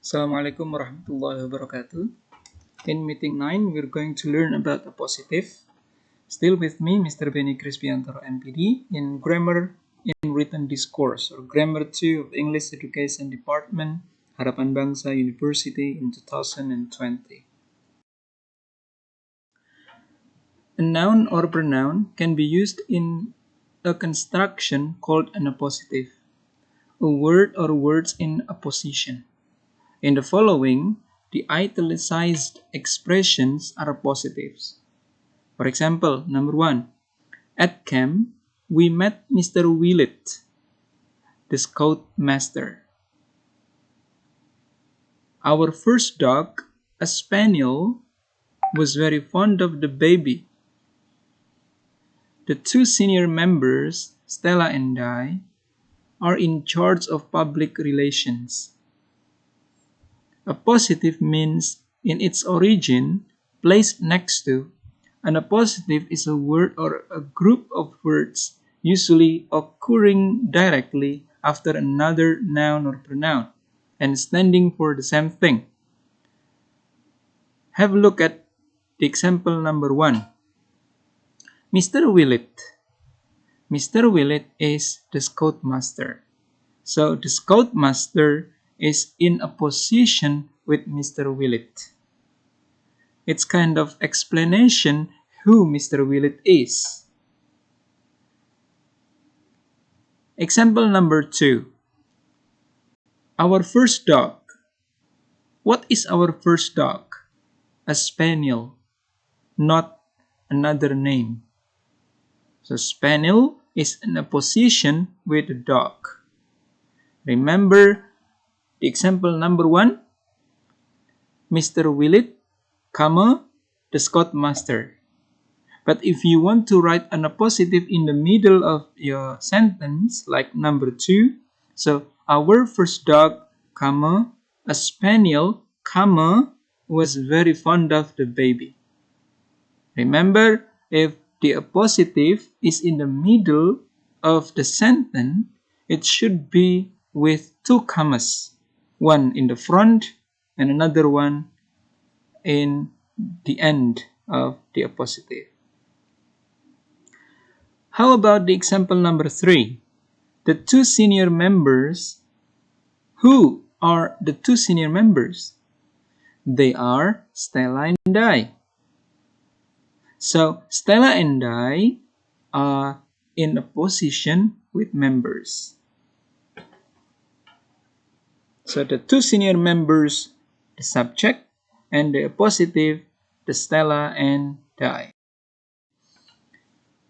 Assalamualaikum warahmatullahi wabarakatuh. In meeting 9, we're going to learn about appositive. Still with me, Mr. Benny Crispiantoro, MPD, in Grammar in Written Discourse, or Grammar 2 of English Education Department, Harapan Bangsa University in 2020. A noun or pronoun can be used in a construction called an appositive, a word or words in apposition. In the following, the italicized expressions are appositives. For example, number 1. At camp, we met Mr. Willett, the scoutmaster. Our first dog, a spaniel, was very fond of the baby. The two senior members, Stella and I, are in charge of public relations. Appositive means, in its origin, placed next to. An appositive is a word or a group of words usually occurring directly after another noun or pronoun and standing for the same thing. Have a look at the example number 1. Mr. Willett. Mr. Willett is the scoutmaster. So the scoutmaster is in opposition with Mr. Willett. It's kind of explanation who Mr. Willett is. Example number 2. Our first dog. What is our first dog? A spaniel, not another name. So spaniel is in opposition with a dog. Remember the example number 1, Mr. Willett, the scoutmaster. But if you want to write an appositive in the middle of your sentence, like number 2, so our first dog, a spaniel, was very fond of the baby. Remember, if the appositive is in the middle of the sentence, it should be with two commas, one in the front and another one in the end of the appositive. How about the example number 3? The two senior members. Who are the two senior members? They are Stella and I. So Stella and I are in opposition with members. So the two senior members, the subject, and the appositive, the Stella and I.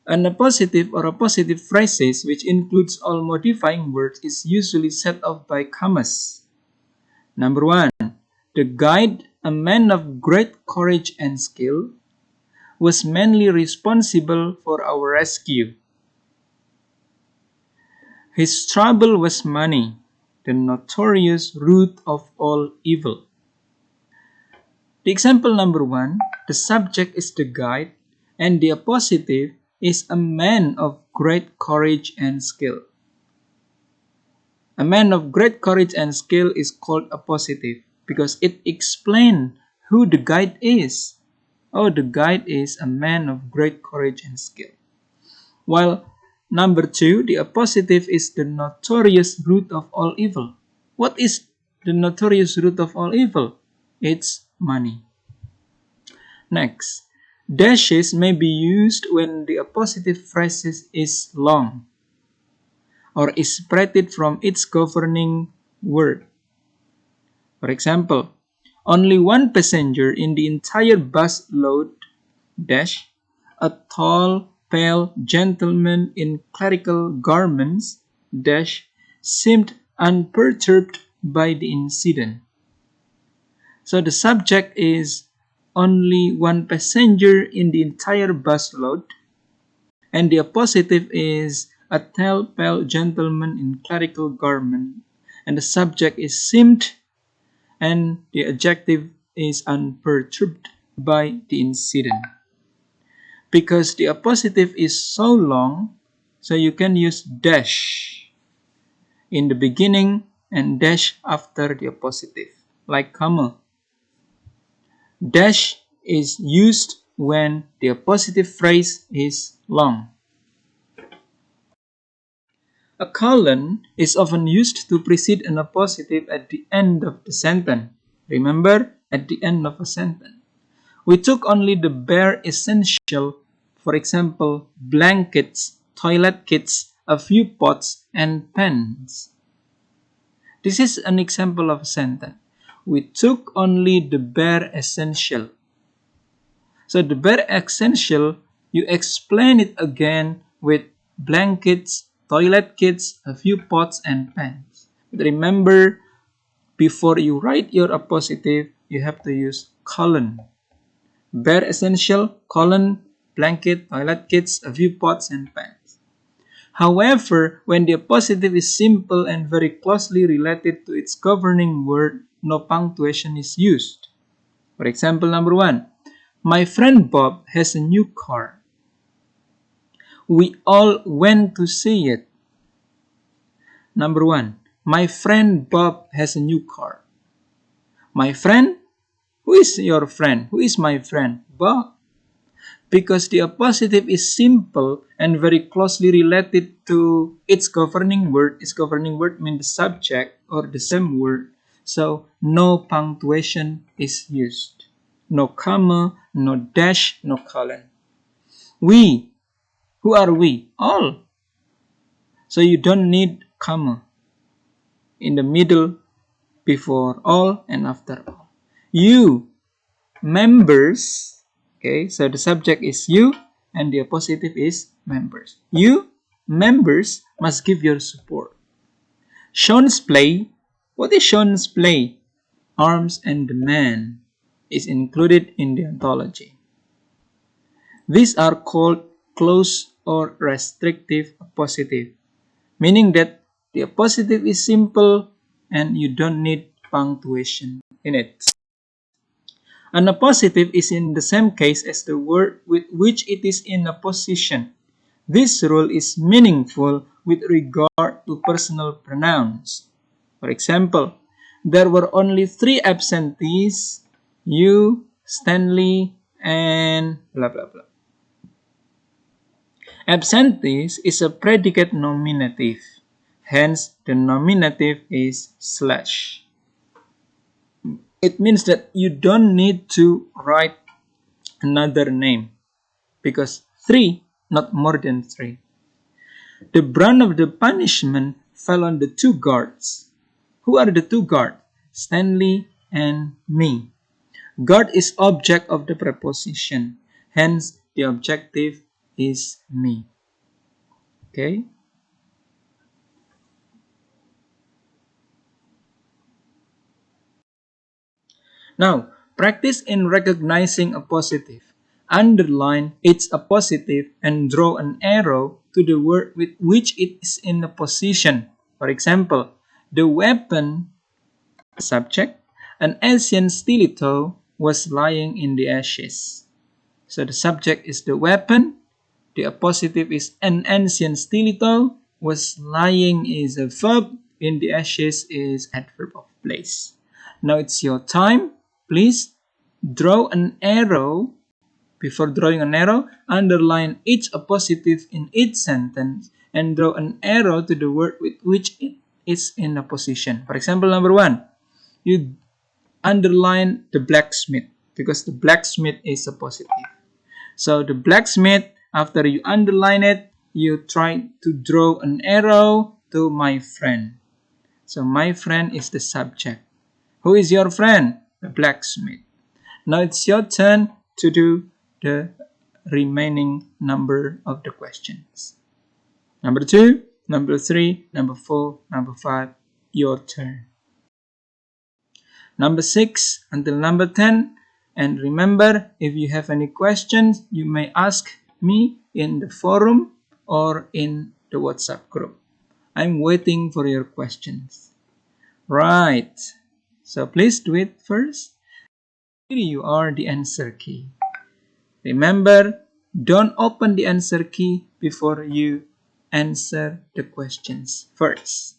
An appositive or appositive phrases which includes all modifying words is usually set off by commas. Number 1. The guide, a man of great courage and skill, was mainly responsible for our rescue. His trouble was money, the notorious root of all evil. The example number 1, the subject is the guide and the appositive is a man of great courage and skill. A man of great courage and skill is called appositive because it explains who the guide is. Oh, the guide is a man of great courage and skill. While number 2, the appositive is the notorious root of all evil. What is the notorious root of all evil? It's money. Next, dashes may be used when the appositive phrase is long or is separated from its governing word. For example, only one passenger in the entire bus load, dash, a tall, pale gentleman in clerical garments, dash, seemed unperturbed by the incident. So the subject is only one passenger in the entire bus load, and the appositive is a tall, pale gentleman in clerical garment, and the subject is seemed, and the adjective is unperturbed by the incident. Because the appositive is so long, so you can use dash in the beginning and dash after the appositive. like comma. Dash is used when the appositive phrase is long. A colon is often used to precede an appositive at the end of the sentence. Remember, at the end of a sentence. We took only the bare essential, for example, blankets, toilet kits, a few pots, and pans. This is an example of a sentence. We took only the bare essential. So the bare essential, you explain it again with blankets, toilet kits, a few pots, and pans. But remember, before you write your appositive, you have to use colon. Bare essential, colon, blanket, toilet kits, a few pots, and pans. However, when the appositive is simple and very closely related to its governing word, no punctuation is used. For example, number 1, my friend Bob has a new car. We all went to see it. Number 1, my friend Bob has a new car. My friend? Who is your friend? Who is my friend? Bob. Because the appositive is simple and very closely related to its governing word. Its governing word means the subject or the same word. So no punctuation is used. No comma, no dash, no colon. We. Who are we? All. So you don't need comma in the middle, before all, and after all. You. Members. Okay, so the subject is you and the appositive is members. You, members, must give your support. Sean's play. What is Sean's play? Arms and the Man is included in the ontology. These are called close or restrictive appositive, meaning that the appositive is simple and you don't need punctuation in it. An appositive is in the same case as the word with which it is in apposition. This rule is meaningful with regard to personal pronouns. For example, there were only 3 absentees, you, Stanley, and blah blah blah. Absentees is a predicate nominative, hence the nominative is slash. It means that you don't need to write another name because 3, not more than 3. The brunt of the punishment fell on the 2 guards. Who are the 2 guards? Stanley and me. Guard is object of the preposition, hence the objective is me. Okay? Now, practice in recognizing appositive. Underline its appositive and draw an arrow to the word with which it is in opposition. For example, the weapon, subject, an ancient stiletto was lying in the ashes. So the subject is the weapon, the appositive is an ancient stiletto, was lying is a verb, in the ashes is adverb of place. Now it's your time. Please draw an arrow. Before drawing an arrow, underline each appositive in each sentence and draw an arrow to the word with which it is in opposition. For example, number 1, you underline the blacksmith because the blacksmith is a positive. So the blacksmith, after you underline it, you try to draw an arrow to my friend. So my friend is the subject. Who is your friend? The blacksmith. Now it's your turn to do the remaining number of the questions. Number 2, number 3, number 4, number 5, your turn. Number 6 until number 10. And remember, if you have any questions, you may ask me in the forum or in the WhatsApp group. I'm waiting for your questions. Right. So please do it first. Here you are the answer key. Remember, don't open the answer key before you answer the questions first.